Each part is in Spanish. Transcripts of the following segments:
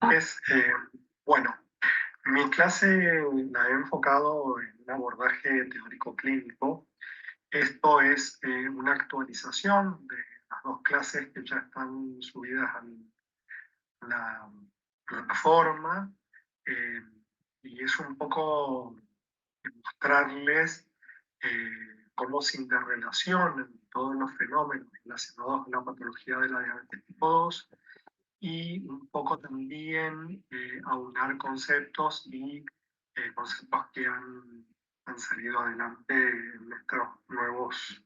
Es, bueno, mi clase la he enfocado en un abordaje teórico clínico. Esto es una actualización de las dos clases que ya están subidas a la plataforma, eh, y es un poco mostrarles cómo se interrelacionan todos los fenómenos relacionados con la patología de la diabetes tipo 2 y un poco también aunar conceptos y conceptos que han salido adelante en estos nuevos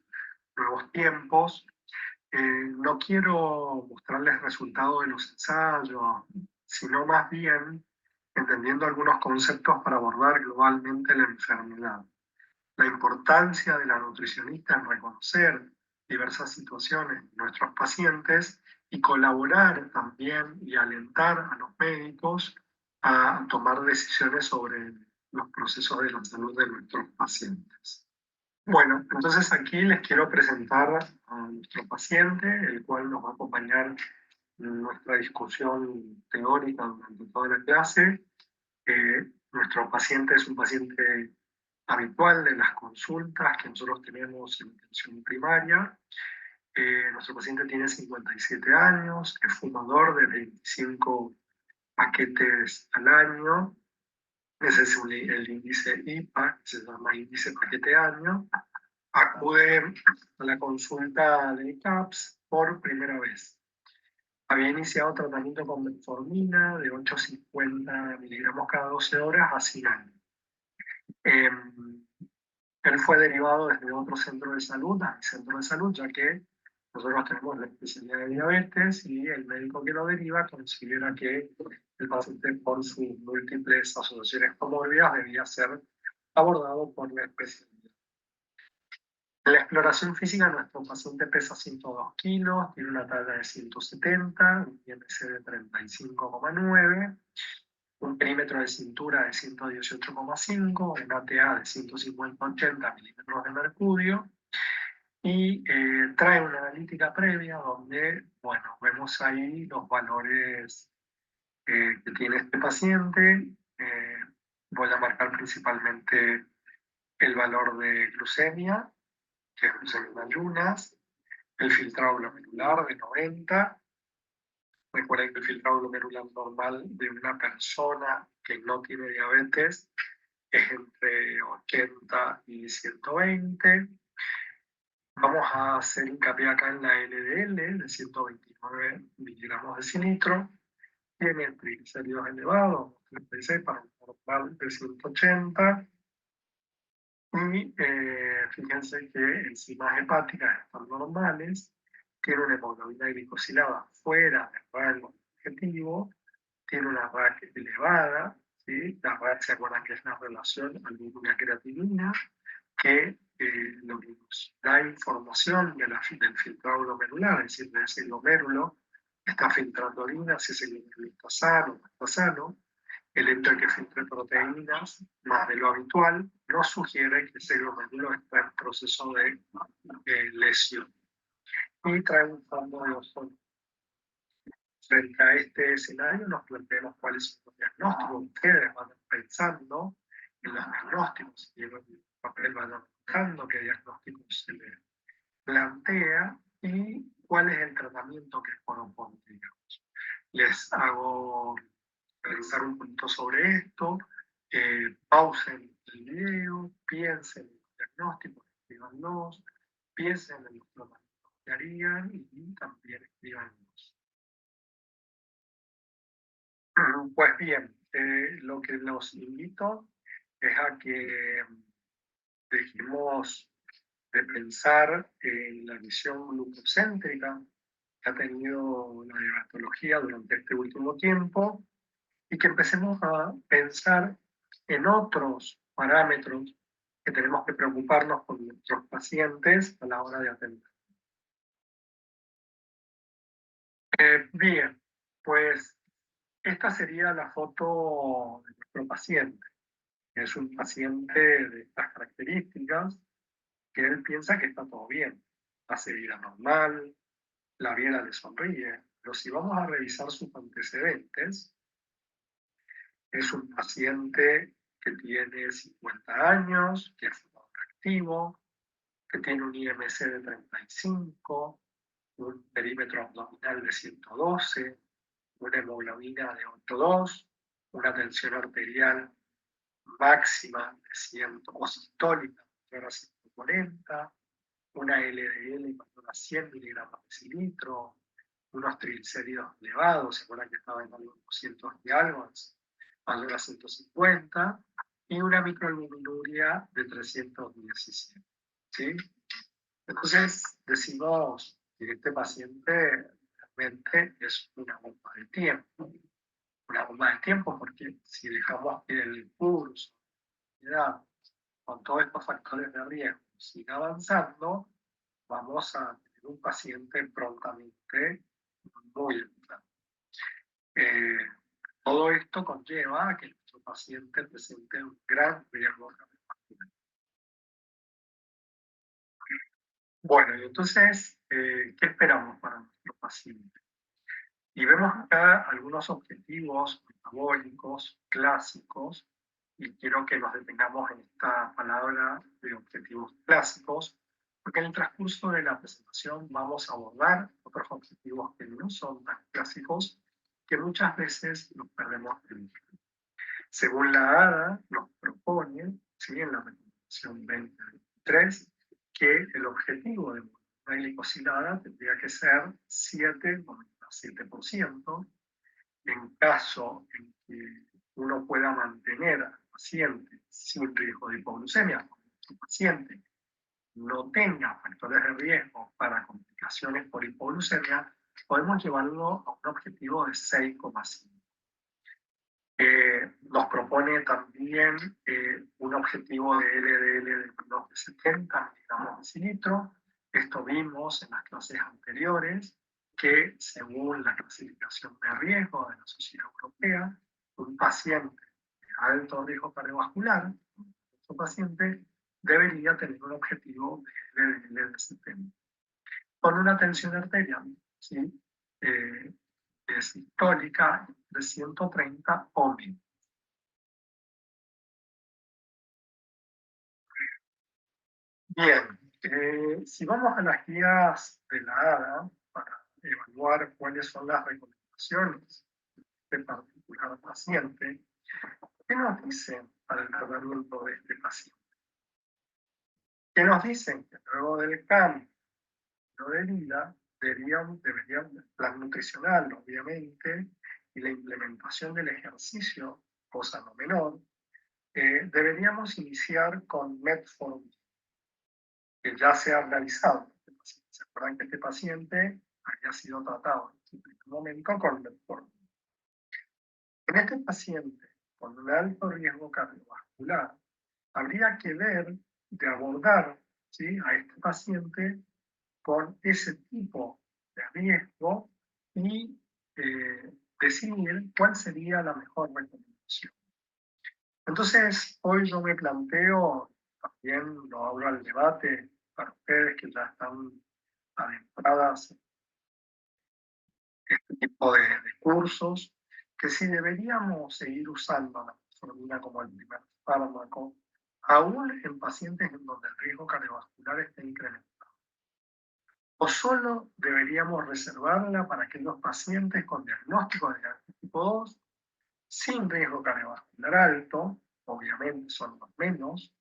tiempos. No quiero mostrarles resultados de los ensayos, sino más bien entendiendo algunos conceptos para abordar globalmente la enfermedad. La importancia de la nutricionista en reconocer diversas situaciones de nuestros pacientes y colaborar también y alentar a los médicos a tomar decisiones sobre los procesos de la salud de nuestros pacientes. Bueno, entonces aquí les quiero presentar a nuestro paciente, el cual nos va a acompañar en nuestra discusión teórica durante toda la clase. Nuestro paciente es un paciente habitual de las consultas que nosotros tenemos en atención primaria. Nuestro paciente tiene 57 años, es fumador de 25 paquetes al año. Ese es el índice IPA, que se llama índice paquete año. Acude a la consulta de CAPS por primera vez. Había iniciado tratamiento con metformina de 850 miligramos cada 12 horas hace un año. Eh, Él fue derivado desde otro centro de salud a mi centro de salud, ya que nosotros tenemos la especialidad de diabetes y el médico que lo deriva considera que el paciente por sus múltiples asociaciones comórbidas debía ser abordado por la especialidad. En la exploración física, nuestro paciente pesa 102 kilos, tiene una talla de 170, un IMC de 35,9, un perímetro de cintura de 118,5, un ATA de 150-80 milímetros de mercurio, y trae una analítica previa donde, bueno, vemos ahí los valores que tiene este paciente. Voy a marcar principalmente el valor de glucemia, que es glucemia en ayunas, el filtrado glomerular de 90. Recuerden que el filtrado glomerular normal de una persona que no tiene diabetes es entre 80 y 120. Vamos a hacer hincapié acá en la LDL de 129 miligramos de cilitro. Tiene triglicéridos elevados, 36 para un normal de 180. Y fíjense que enzimas hepáticas están normales, tiene una hemoglobina glicosilada fuera del rango objetivo, tiene una RAC elevada, ¿sí? La RAC, se acuerdan que es la relación albúmina-creatinina, que lo que nos da información del filtrado glomerular, es decir, de ese glomérulo está filtrando orina, si ese glomérulo está sano o no está sano. El hecho de que filtre proteínas más de lo habitual nos sugiere que ese glomérulo está en proceso de lesión y trae un fondo de ozono. Frente a este escenario nos planteamos cuáles son los diagnósticos. Ustedes van pensando en los diagnósticos y en el papel van anotando qué diagnósticos se les plantea y cuál es el tratamiento que corresponde, digamos. Les hago realizar un punto sobre esto, pausen el video, piensen en los diagnósticos, escríbanlos, piensen en los tratamientos que harían y también escríbanlos. Pues bien, lo que los invito es a que dejemos de pensar en la visión glucocéntrica que ha tenido la diabetología durante este último tiempo y que empecemos a pensar en otros parámetros que tenemos que preocuparnos con nuestros pacientes a la hora de atender. Bien, pues esta sería la foto de nuestro paciente. Es un paciente de estas características que él piensa que está todo bien, hace vida normal, la vida le sonríe, pero si vamos a revisar sus antecedentes, Es un paciente que tiene 50 años, que es fumador activo, que tiene un IMC de 35, un perímetro abdominal de 112, una hemoglobina de 8,2, una tensión arterial máxima de 100, o sistólica mayor a 140, una LDL mayor a 100 miligramos de decilitro, unos triglicéridos elevados, se acuerdan que estaba en algo 200 y algo, mayor a 150, y una microalbuminuria de 317. ¿Sí? Entonces decimos que este paciente realmente es una bomba de tiempo. Una bomba de tiempo porque si dejamos que el curso con todos estos factores de riesgo siga avanzando, vamos a tener un paciente prontamente muy enfermo. Todo esto conlleva a que nuestro paciente presente un gran riesgo cardiovascular. Bueno, y entonces, ¿qué esperamos para nuestro paciente? Y vemos acá algunos objetivos metabólicos clásicos, y quiero que nos detengamos en esta palabra de objetivos clásicos, porque en el transcurso de la presentación vamos a abordar otros objetivos que no son tan clásicos, que muchas veces nos perdemos de vista. Según la ADA, nos propone, ¿sí?, en la recomendación 2023, que el objetivo de una glicosilada tendría que ser 7,7%. En caso en que uno pueda mantener al paciente sin riesgo de hipoglucemia, que el paciente no tenga factores de riesgo para complicaciones por hipoglucemia, podemos llevarlo a un objetivo de 6,5. Nos propone también un objetivo de LDL de menos de 70 miligramos de decilitro. Esto vimos en las clases anteriores, que según la clasificación de riesgo de la Sociedad Europea, un paciente de alto riesgo cardiovascular, nuestro paciente debería tener un objetivo de LDL de 70. Con una tensión arterial, ¿sí?, sistólica de 130 o menos. Bien, si vamos a las guías de la ADA para evaluar cuáles son las recomendaciones de particular paciente, ¿qué nos dicen para el tratamiento de este paciente? ¿Qué nos dicen? Que luego del cambio de vida deberían plan nutricional, obviamente, y la implementación del ejercicio, cosa no menor, deberíamos iniciar con metformin, que ya se ha realizado. ¿Se acuerdan que este paciente había sido tratado en su primer momento con metformin? En este paciente con un alto riesgo cardiovascular, habría que ver de abordar, ¿sí?, a este paciente con ese tipo de riesgo y decidir cuál sería la mejor recomendación. Entonces, hoy yo me planteo, también lo abro al debate para ustedes que ya están adentradas en este tipo de cursos, que si deberíamos seguir usando la metformina como el primer fármaco, aún en pacientes en donde el riesgo cardiovascular está incrementado. O solo deberíamos reservarla para aquellos pacientes con diagnóstico de diabetes tipo 2, sin riesgo cardiovascular alto, obviamente son los menos,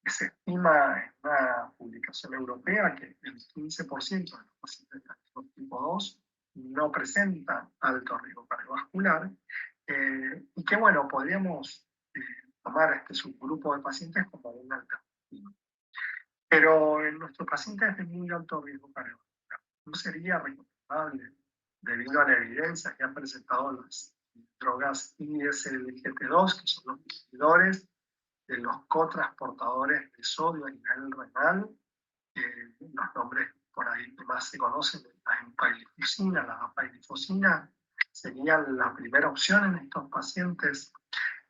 que se estima en una publicación europea que el 15% de los pacientes de diabetes tipo 2 no presentan alto riesgo cardiovascular, y que, bueno, podríamos tomar a este subgrupo de pacientes como una alternativa. Pero en nuestros pacientes de muy alto riesgo cardiovascular, no sería recomendable, debido a la evidencia que han presentado las drogas ISGLT2, que son los inhibidores de los cotransportadores de sodio a nivel renal, los nombres por ahí que más se conocen, la empagliflozina, la dapagliflozina, serían la primera opción en estos pacientes.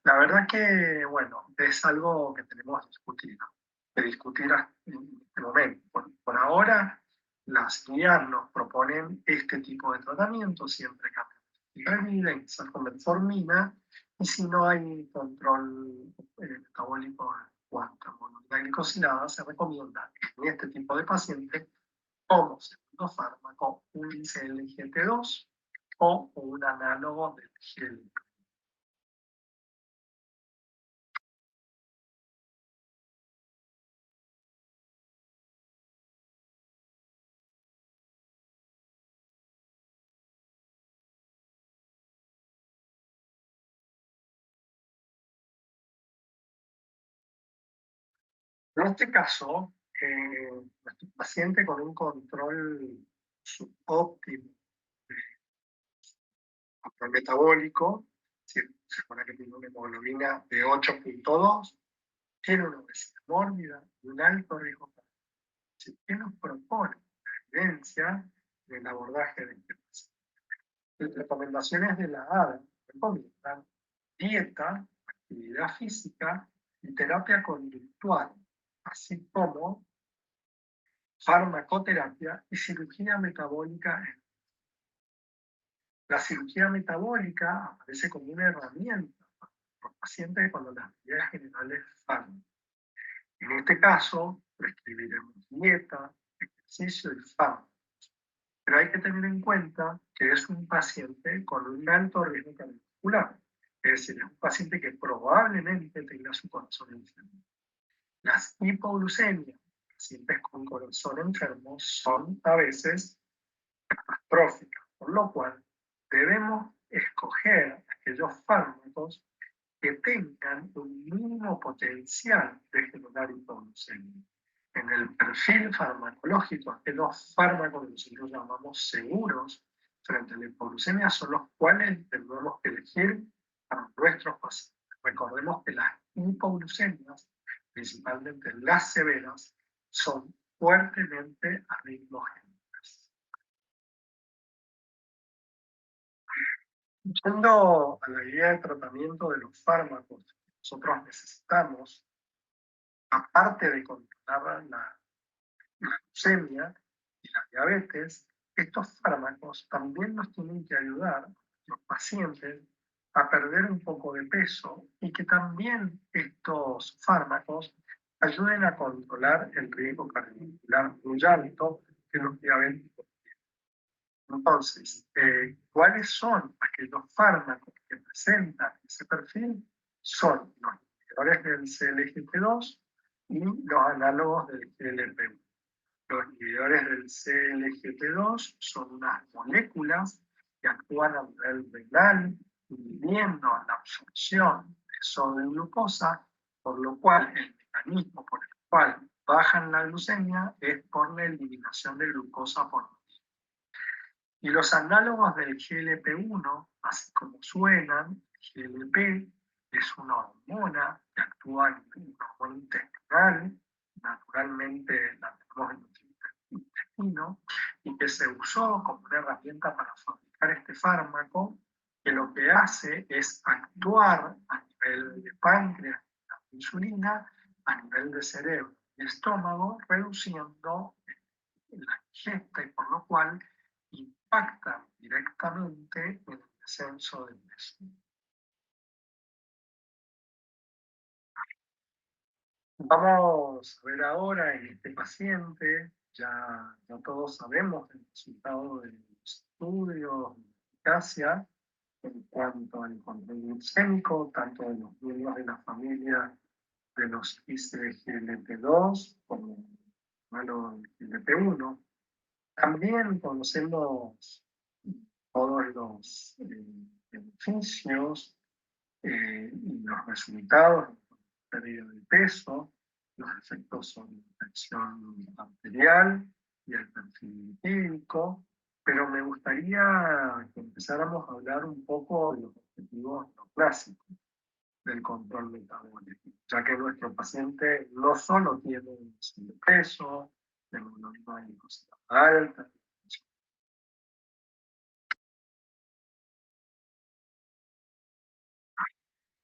La verdad que, bueno, es algo que tenemos que discutir en este momento. Por ahora, las guías nos proponen este tipo de tratamiento, siempre cambian de vida, iniciar con metformina, Y si no hay control metabólico en cuanto a monoglicosinadas, se recomienda en este tipo de pacientes como segundo fármaco un SGLT2 o un análogo del GLP. En este caso, nuestro paciente con un control subóptimo de control metabólico, si se supone que tiene una hemoglobina de 8.2, tiene una obesidad mórbida y un alto riesgo cardiovascular. ¿Qué nos propone la evidencia del abordaje de este paciente? Las recomendaciones de la ADA recomiendan dieta, actividad física y terapia conductual, así como farmacoterapia y cirugía metabólica. La cirugía metabólica aparece como una herramienta para los pacientes cuando las medidas generales fallan. En este caso, prescribiremos dieta, ejercicio y fármacos. Pero hay que tener en cuenta que es un paciente con un alto riesgo cardiovascular. Es decir, es un paciente que probablemente tenga su corazón enfermo. Las hipoglucemias, pacientes con corazón enfermo, son a veces catastróficas, por lo cual debemos escoger aquellos fármacos que tengan un mínimo potencial de generar hipoglucemia. En el perfil farmacológico, aquellos fármacos que nosotros llamamos seguros frente a la hipoglucemia son los cuales tenemos que elegir para nuestros pacientes. Recordemos que las hipoglucemias, principalmente las severas, son fuertemente arritmogénicas. Yendo a la guía de tratamiento de los fármacos que nosotros necesitamos, aparte de controlar la glucemia y la diabetes, estos fármacos también nos tienen que ayudar a los pacientes a perder un poco de peso y que también estos fármacos ayuden a controlar el riesgo cardiovascular muy alto que los diabéticos. Entonces, ¿cuáles son aquellos fármacos que presentan ese perfil? Son los inhibidores del CLGT2 y los análogos del GLP-1. Los inhibidores del CLGT2 son unas moléculas que actúan a nivel renal, inhibiendo la absorción de sodio y glucosa, por lo cual el mecanismo por el cual bajan la glucemia es por la eliminación de glucosa por. Y los análogos del GLP-1, así como suenan, GLP es una hormona que actúa en un hormona intestinal, naturalmente la tenemos en nuestro intestino, y que se usó como una herramienta para fabricar este fármaco, que lo que hace es actuar a nivel de páncreas, la insulina, a nivel de cerebro y estómago, reduciendo la ingesta y por lo cual impactan directamente en el descenso del peso. Vamos a ver ahora en este paciente, ya todos sabemos el resultado de los estudios de eficacia en cuanto al control glucémico, tanto de los miembros de la familia de los ICGLT2 como bueno, el GLP-1. También conocemos todos los beneficios y los resultados de la pérdida de peso, los efectos sobre la presión arterial y el perfil lipídico, pero me gustaría que empezáramos a hablar un poco de los objetivos no clásicos del control metabólico, ya que nuestro paciente no solo tiene sobrepeso, hemoglobina glicosida alta.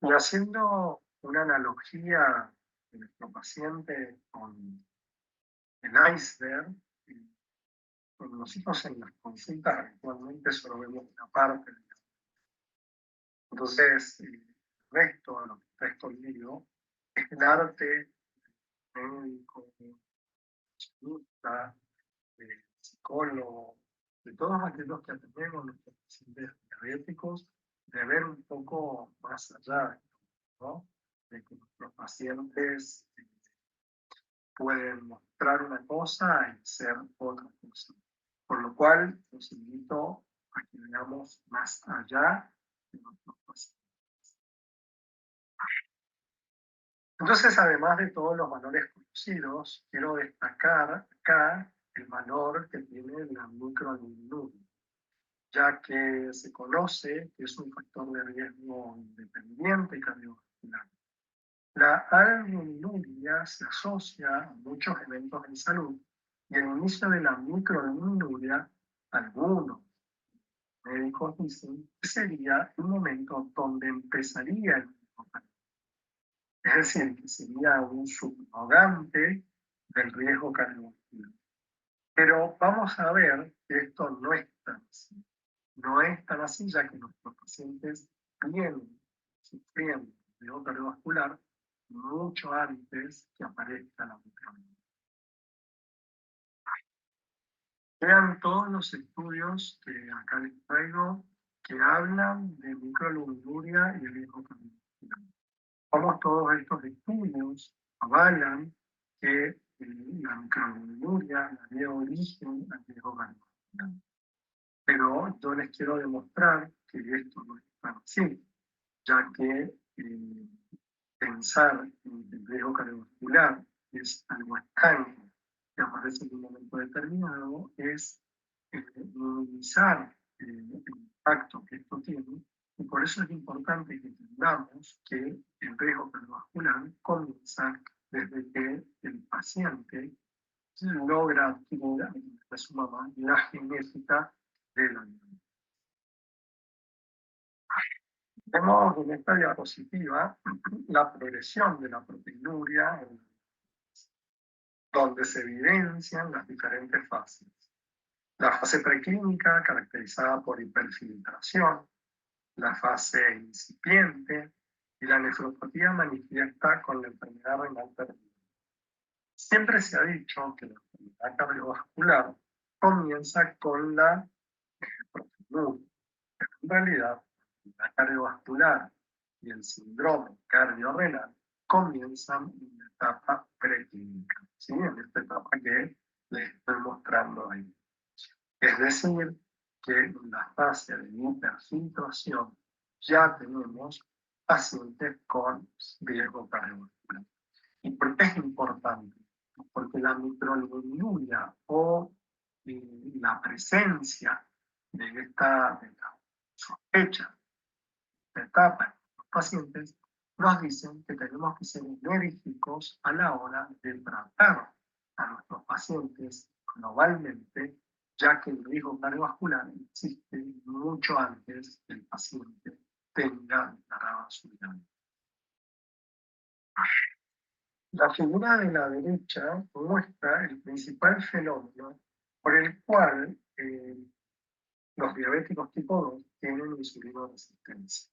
Y haciendo una analogía de nuestro paciente con el iceberg, con nosotros en las consultas actualmente solo vemos una parte. Entonces, resto de lo que está escondido, es el arte médico, nutricionista, psicólogo, de todos aquellos que atendemos nuestros pacientes diabéticos, de ver un poco más allá, ¿no? De que nuestros pacientes pueden mostrar una cosa y ser otra cosa. Por lo cual, los invito a que veamos más allá de nuestros pacientes. Entonces, además de todos los valores conocidos, quiero destacar acá el valor que tiene la microalbuminuria, ya que se conoce que es un factor de riesgo independiente cardiovascular. La albuminuria se asocia a muchos eventos en salud y el inicio de la microalbuminuria, algunos médicos dicen que sería un momento donde empezaría el riesgo. Es decir, que sería un subrogante del riesgo cardiovascular. Pero vamos a ver que esto no es tan así. No es tan así, ya que nuestros pacientes vienen sufriendo de riesgo cardiovascular mucho antes que aparezca la microalbuminuria. Vean todos los estudios que acá les traigo que hablan de microalbuminuria y riesgo cardiovascular. Como todos estos estudios avalan que la microalbuminuria daría origen al riesgo cardiovascular. Pero yo les quiero demostrar que esto no es tan así, ya que pensar en el riesgo cardiovascular es algo extraño que aparece en un momento determinado, es minimizar el impacto que esto tiene, y por eso es importante que entendamos que el riesgo cardiovascular comienza desde que el paciente logra adquirir de su mamá la genética de la vida. Vemos en esta diapositiva la progresión de la proteinuria, donde se evidencian las diferentes fases. La fase preclínica, caracterizada por hiperfiltración, la fase incipiente y la nefropatía manifiesta con la enfermedad renal terminal. Siempre se ha dicho que la enfermedad cardiovascular comienza con la proteinuria, pero en realidad la cardiovascular y el síndrome cardiorrenal comienzan en la etapa preclínica, ¿sí? En esta etapa que les estoy mostrando ahí. Es decir, que en la fase de hiperfiltración ya tenemos pacientes con riesgo cardiovascular. ¿Y por qué es importante? Porque la microalbuminuria o la presencia de esta sospecha de etapa en los pacientes nos dicen que tenemos que ser enérgicos a la hora de tratar a nuestros pacientes globalmente, ya que el riesgo cardiovascular existe mucho antes que el paciente tenga declarada su diabetes. La figura de la derecha muestra el principal fenómeno por el cual los diabéticos tipo 2 tienen insulinoresistencia.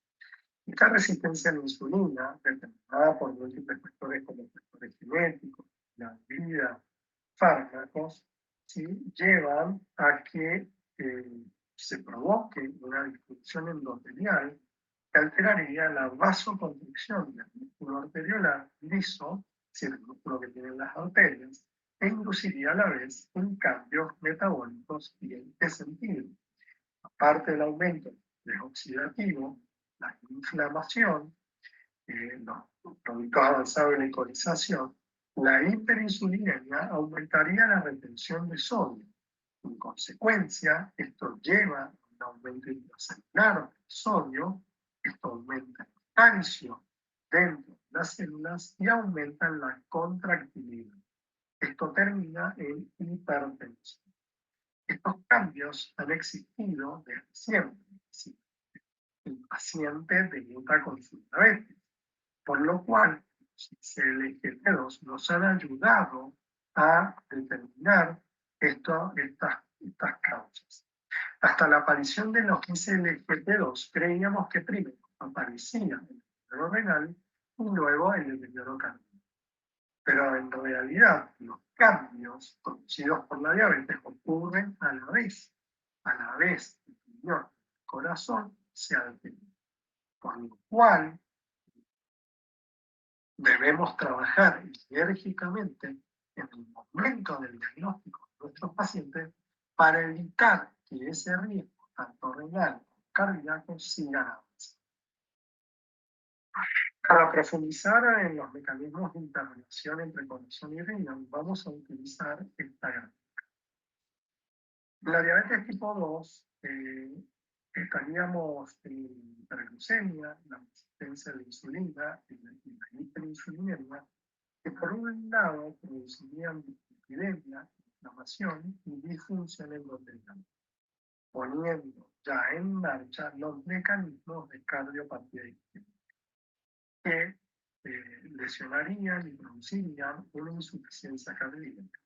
Esta resistencia a la insulina, determinada por múltiples factores como factores genéticos, la vida, fármacos, ¿sí? Llevan a que se provoque una disfunción endotelial que alteraría la vasoconstricción del músculo arteriolar liso, es decir, el músculo que tienen las arterias, e induciría a la vez un cambios metabólicos. ¿Y en qué sentido? Aparte del aumento del oxidativo, la inflamación, los productos avanzados de glicolización, la hiperinsulinemia aumentaría la retención de sodio. En consecuencia, esto lleva a un aumento intracelular de sodio, esto aumenta el calcio dentro de las células y aumenta la contractilidad. Esto termina en hipertensión. Estos cambios han existido desde siempre. El paciente debuta con su diabetes, por lo cual los SGLT2 nos han ayudado a determinar estas causas. Hasta la aparición de los SGLT2 creíamos que primero aparecían en deterioro renal y luego el deterioro cardíaco. Pero en realidad los cambios producidos por la diabetes ocurren a la vez. A la vez el riñón, el corazón se alteran. Por lo cual debemos trabajar enérgicamente en el momento del diagnóstico de nuestros pacientes para evitar que ese riesgo, tanto renal como cardíaco, siga avanzando. Para profundizar en los mecanismos de interrelación entre corazón y riñón, vamos a utilizar esta gráfica. En la diabetes tipo 2 estaríamos en hiperglucemia, la resistencia a la insulina y la hiperinsulinemia, que por un lado producirían dislipidemia, inflamación y disfunción endotelial, poniendo ya en marcha los mecanismos de cardiopatía isquémica que lesionarían y producirían una insuficiencia cardíaca.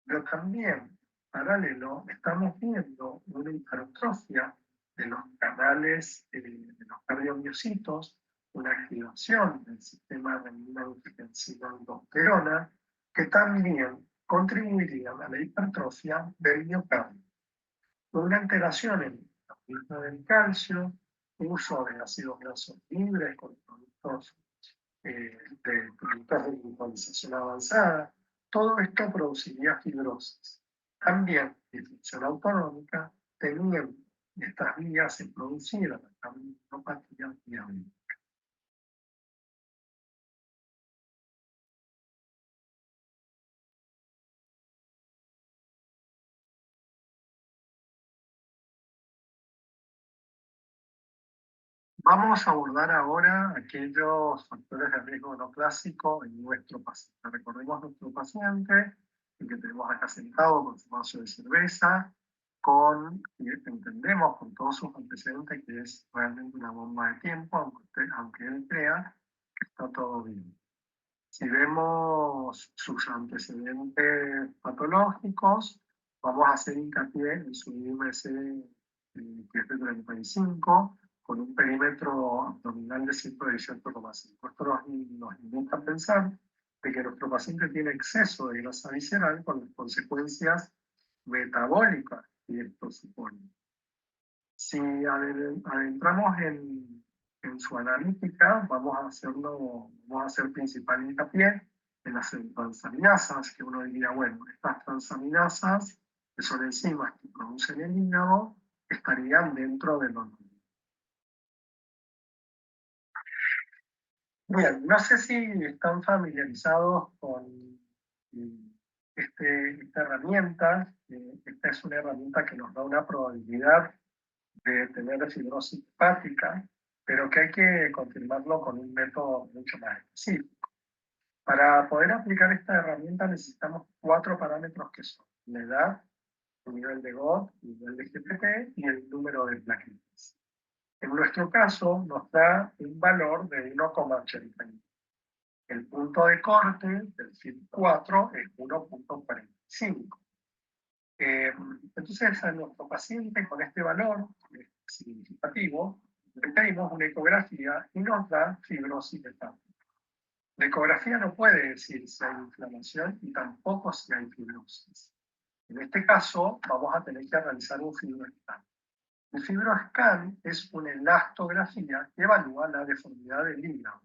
Pero también, paralelo, estamos viendo una hipertrofia de los canales de los cardiomiocitos, una activación del sistema renina-angiotensina-aldosterona, que también contribuirían a la hipertrofia del miocardio. Una alteración en el metabolismo del calcio, uso de ácidos grasos libres con productos de glucosización avanzada, todo esto produciría fibrosis. También disfunción autonómica, teniendo estas vías en producir la cardiopatía diabética. Vamos a abordar ahora aquellos factores de riesgo no clásico en nuestro paciente. Recordemos nuestro paciente, el que tenemos acá sentado con su vaso de cerveza, que entendemos con todos sus antecedentes que es realmente una bomba de tiempo, aunque él crea que está todo bien. Si vemos sus antecedentes patológicos, vamos a hacer hincapié en su IMC, que es de 35, con un perímetro abdominal de 118,5. Esto nos invita a pensar de que nuestro paciente tiene exceso de grasa visceral con las consecuencias metabólicas que esto supone. Si adentramos en su analítica, vamos a hacer principal hincapié en las transaminasas, que uno diría, bueno, estas transaminasas, que son enzimas que producen el hígado, estarían dentro de lo normal. Bien, no sé si están familiarizados con esta herramienta. Esta es una herramienta que nos da una probabilidad de tener fibrosis hepática, pero que hay que confirmarlo con un método mucho más específico. Para poder aplicar esta herramienta necesitamos 4 parámetros que son la edad, el nivel de GOT, el nivel de GPT y el número de plaquetas. En nuestro caso nos da un valor de 1,80. El punto de corte del FIB4 es 1,45. Entonces a nuestro paciente con este valor significativo le pedimos una ecografía y nos da fibrosis hepática. La ecografía no puede decir si hay inflamación y tampoco si hay fibrosis. En este caso vamos a tener que realizar un fibroscan. El fibroscan es una elastografía que evalúa la deformidad del hígado.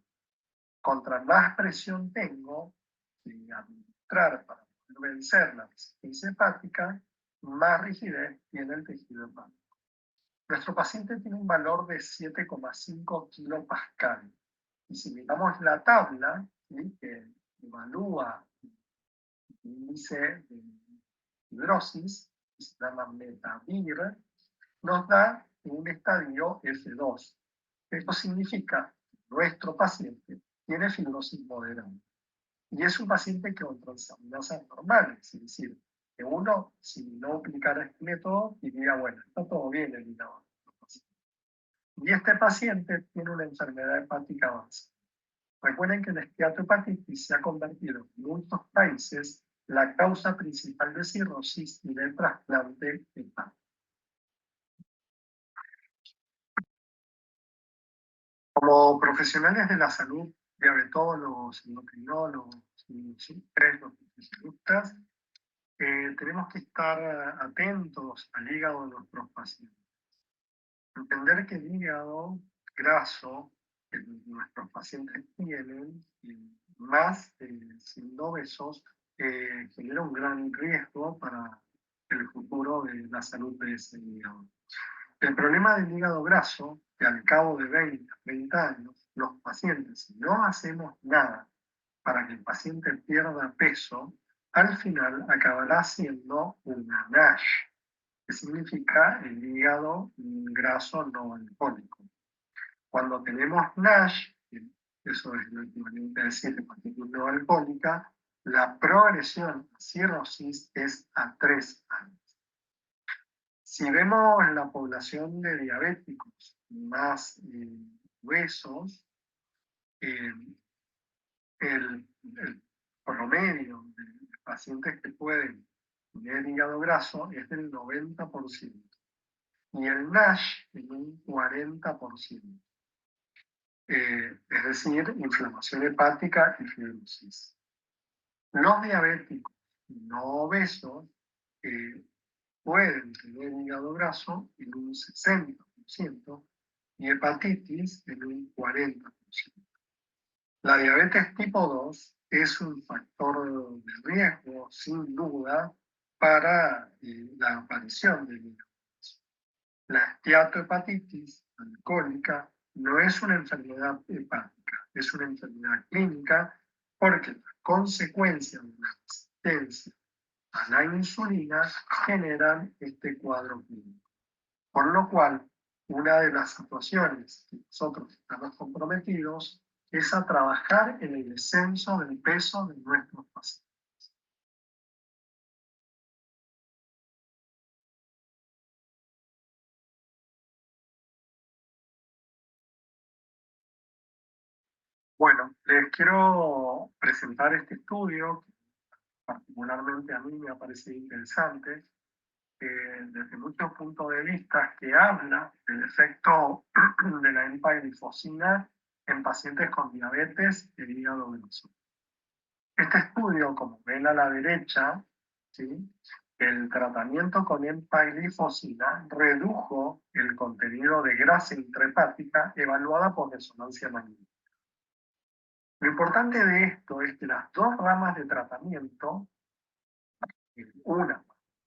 Contra más presión tengo que administrar para poder vencer la resistencia hepática, más rigidez tiene el tejido hepático. Nuestro paciente tiene un valor de 7,5 kilopascal. Y si miramos la tabla, ¿sí?, que evalúa el índice de fibrosis, que se llama METAVIR, nos da un estadio F2. Esto significa que nuestro paciente tiene fibrosis moderada. Y es un paciente con transaminasas normales, es decir, que uno, si no aplicara este método, diría, bueno, está todo bien el hígado. Y este paciente tiene una enfermedad hepática avanzada. Recuerden que la esteatohepatitis se ha convertido en muchos países la causa principal de cirrosis y de trasplante hepático. Como profesionales de la salud, diabetólogos, endocrinólogos, los nutricionistas, tenemos que estar atentos al hígado de nuestros pacientes. Entender que el hígado graso que nuestros pacientes tienen, y más siendo obesos, genera un gran riesgo para el futuro de la salud de ese hígado. El problema del hígado graso, que al cabo de 20, 30 años, los pacientes, si no hacemos nada para que el paciente pierda peso, al final acabará siendo una NASH, que significa el hígado graso no alcohólico. Cuando tenemos NASH, eso es lo equivalente a decir hepatitis no alcohólica, la progresión a cirrosis es a 3 años. Si vemos la población de diabéticos más obesos, eh, el promedio de pacientes que pueden tener hígado graso es del 90% y el NASH en un 40%. Es decir, inflamación hepática y fibrosis. Los diabéticos no obesos pueden tener hígado graso en un 60% y hepatitis en un 40%. La diabetes tipo 2 es un factor de riesgo, sin duda, para la aparición del hígado graso. La esteatohepatitis alcohólica no es una enfermedad hepática, es una enfermedad clínica porque las consecuencias de la resistencia a la insulina generan este cuadro clínico. Por lo cual, una de las situaciones que nosotros estamos comprometidos es a trabajar en el descenso del peso de nuestros pacientes. Bueno, les quiero presentar este estudio, que particularmente a mí me ha parecido interesante, desde muchos puntos de vista, que habla del efecto de la empaglifosina en pacientes con diabetes y hígado graso. Este estudio, como ven a la derecha, ¿sí?, el tratamiento con empaglifosina redujo el contenido de grasa intrahepática evaluada por resonancia magnética. Lo importante de esto es que las dos ramas de tratamiento, una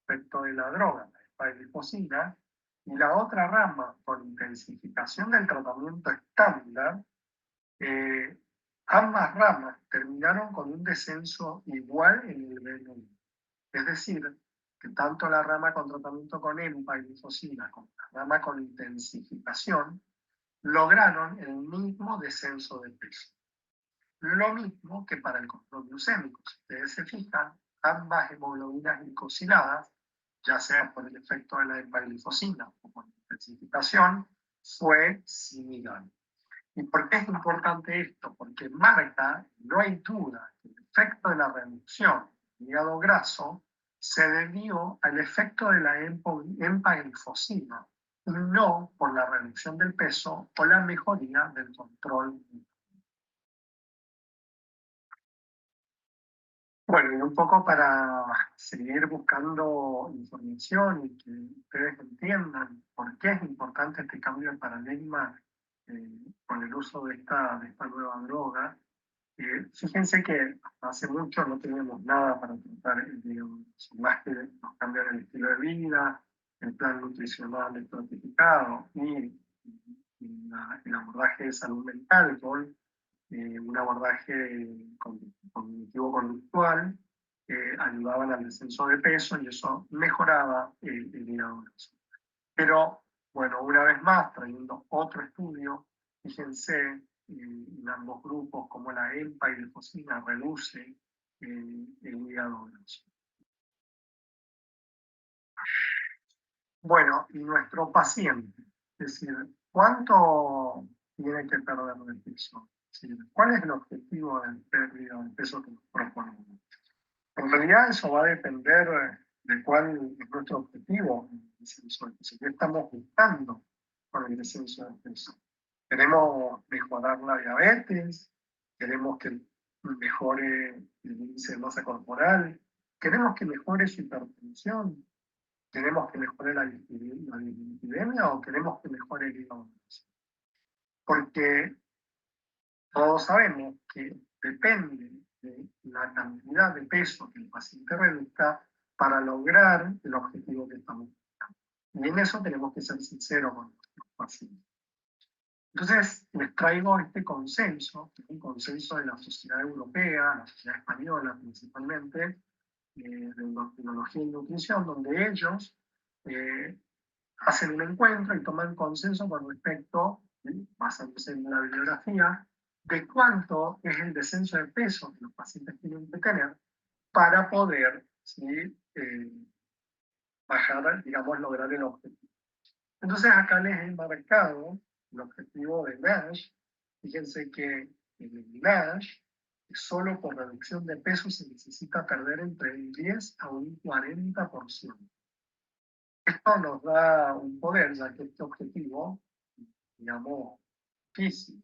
respecto de la droga, la empaglifosina, y la otra rama con intensificación del tratamiento estándar, ambas ramas terminaron con un descenso igual en el BMI. Es decir, que tanto la rama con tratamiento con empaglifosina como la rama con intensificación lograron el mismo descenso de peso. Lo mismo que para el control glucémico. Si ustedes se fijan, ambas hemoglobinas glicosiladas, ya sea por el efecto de la empaglifosina o por la intensificación, fue similar. ¿Y por qué es importante esto? Porque marca, no hay duda, que el efecto de la reducción del hígado graso se debió al efecto de la empaglifosina y no por la reducción del peso o la mejoría del control. Bueno, y un poco para seguir buscando información y que ustedes entiendan por qué es importante este cambio de paradigma con el uso de esta nueva droga. Fíjense que hasta hace mucho no teníamos nada para tratar el diabetes, más que los cambios en el estilo de vida, el plan nutricional estratificado y el abordaje de salud mental, con un abordaje cognitivo-conductual, ayudaban al descenso de peso y eso mejoraba el hígado graso. Pero, bueno, una vez más, trayendo otro estudio, fíjense en ambos grupos cómo la empaglifosina reduce el hígado graso. Bueno, y nuestro paciente, es decir, ¿cuánto tiene que perder de peso? Es decir, ¿cuál es el objetivo de pérdida de peso que nos proponemos? En realidad eso va a depender de cuál es nuestro objetivo en el descenso de peso. ¿Qué estamos buscando con el descenso de peso? Queremos mejorar la diabetes, queremos que mejore el índice de masa corporal, queremos que mejore su hipertensión, queremos que mejore la dislipidemia o queremos que mejore el hígado graso. Porque todos sabemos que depende de la cantidad de peso que el paciente reduzca para lograr el objetivo que estamos buscando. Y en eso tenemos que ser sinceros con nuestros pacientes. Entonces, les traigo este consenso, que es un consenso de la sociedad europea, la sociedad española principalmente, de endocrinología y nutrición, donde ellos hacen un encuentro y toman consenso con respecto, basándose en la bibliografía, de cuánto es el descenso de peso que los pacientes tienen que tener para poder ¿sí? Bajar, digamos, lograr el objetivo. Entonces acá les he marcado el objetivo de NASH. Fíjense que en el NASH, solo por reducción de peso se necesita perder entre un 10 a un 40%. Esto nos da un poder, ya que este objetivo, digamos, físico,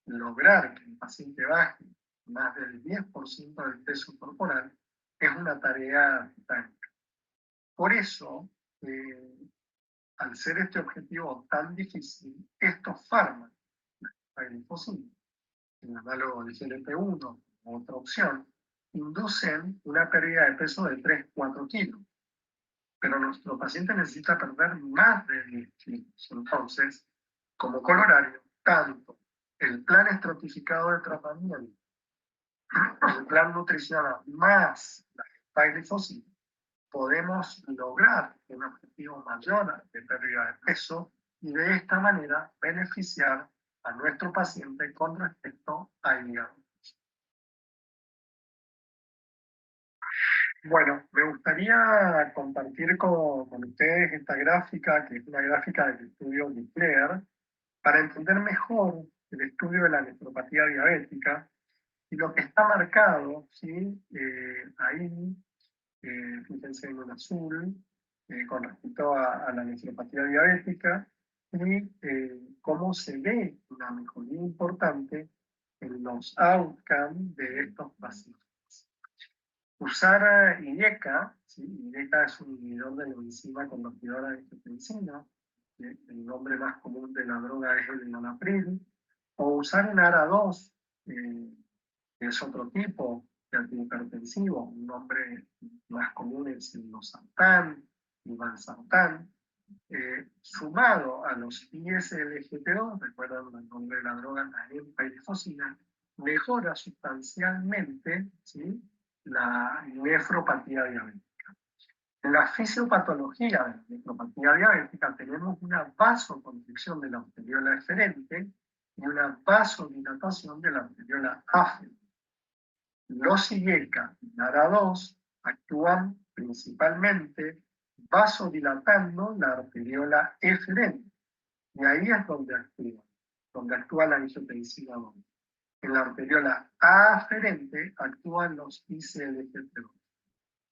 lograr que el paciente baje más del 10% del peso corporal, es una tarea titánica. Por eso, al ser este objetivo tan difícil, estos fármacos, la glifosina, el análogo del GLP-1, otra opción, inducen una pérdida de peso de 3-4 kilos. Pero nuestro paciente necesita perder más de 10 kilos. Entonces, como corolario, tanto el plan estratificado de tratamiento, el plan nutricional más la glifosina, podemos lograr un objetivo mayor de pérdida de peso y de esta manera beneficiar a nuestro paciente con respecto al hígado. Bueno, me gustaría compartir con ustedes esta gráfica, que es una gráfica del estudio Nuclear, para entender mejor el estudio de la nefropatía diabética y lo que está marcado, ¿sí? Ahí, fíjense en azul, con respecto a la nefropatía diabética, y cómo se ve una mejoría importante en los outcomes de estos pacientes. Usar IDECA, ¿sí? IDECA es un inhibidor de la enzima convertidora de angiotensina, el nombre más común de la droga es el enalapril, o usar un ARA2, que es otro tipo de antihipertensivo, un nombre más común es el losartán, el valsartán, sumado a los ISLGT2, recuerdan el nombre de la droga, la empaglifosina, mejora sustancialmente, ¿sí? La nefropatía diabética. En la fisiopatología de la nefropatía diabética tenemos una vasoconstricción de la arteriola eferente y una vasodilatación de la arteriola aferente. Los IECA y ARA2 actúan principalmente vasodilatando la arteriola eferente. Y ahí es donde actúa la angiotensina 2. En la arteriola aferente actúan los ICLGT2.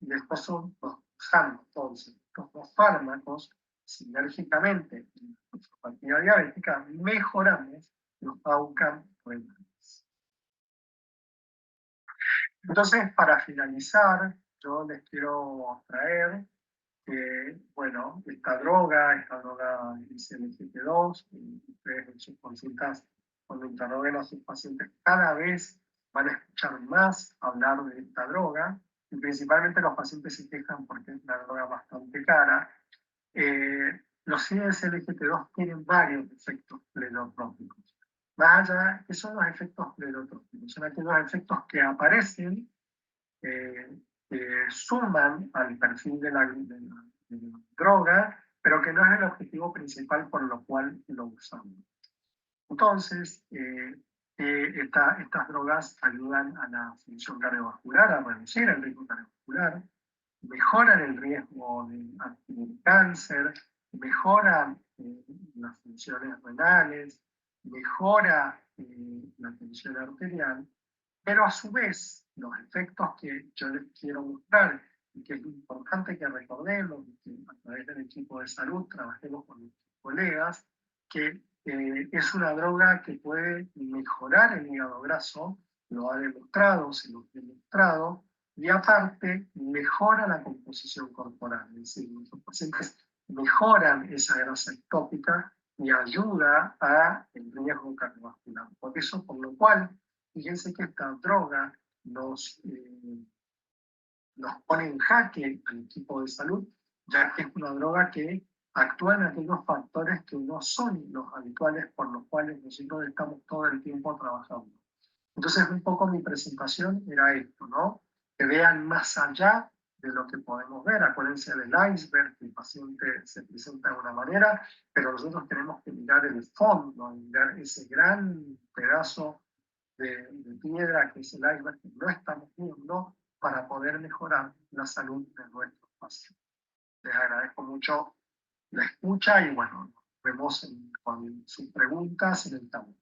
Y estos son los usando entonces estos dos fármacos sinérgicamente en la nefropatía diabética, mejoramos los outcomes renales. Entonces, para finalizar, yo les quiero traer que, bueno, esta droga ICLGT2, ustedes en sus consultas, cuando interroguen a sus pacientes, cada vez van a escuchar más hablar de esta droga, y principalmente los pacientes se quejan porque es una droga bastante cara. Los ISLGT2 tienen varios efectos plenotrópicos. Más allá, ¿qué son los efectos plenotrópicos? Son aquellos efectos que aparecen, suman al perfil de la droga, pero que no es el objetivo principal por lo cual lo usamos. Entonces, estas drogas ayudan a la función cardiovascular, a reducir el riesgo cardiovascular, mejoran el riesgo de adquirir cáncer, mejoran las funciones renales, mejora la tensión arterial, pero a su vez los efectos que yo les quiero mostrar y que es importante que recordemos y que a través del equipo de salud trabajemos con nuestros colegas, que es una droga que puede mejorar el hígado graso, lo ha demostrado, se lo ha demostrado, y aparte mejora la composición corporal. Es decir, nuestros pacientes mejoran esa grasa ectópica y ayuda a el riesgo cardiovascular. Por eso, por lo cual, fíjense que esta droga nos pone en jaque al equipo de salud, ya que es una droga que actúa en aquellos factores que no son los habituales por los cuales nosotros estamos todo el tiempo trabajando. Entonces, un poco mi presentación era esto, ¿no? Que vean más allá de lo que podemos ver. Acuérdense del iceberg, que el paciente se presenta de una manera, pero nosotros tenemos que mirar el fondo, mirar ese gran pedazo de piedra que es el iceberg que no estamos viendo para poder mejorar la salud de nuestros pacientes. Les agradezco mucho la escucha y bueno, nos vemos con sus preguntas en el tablero.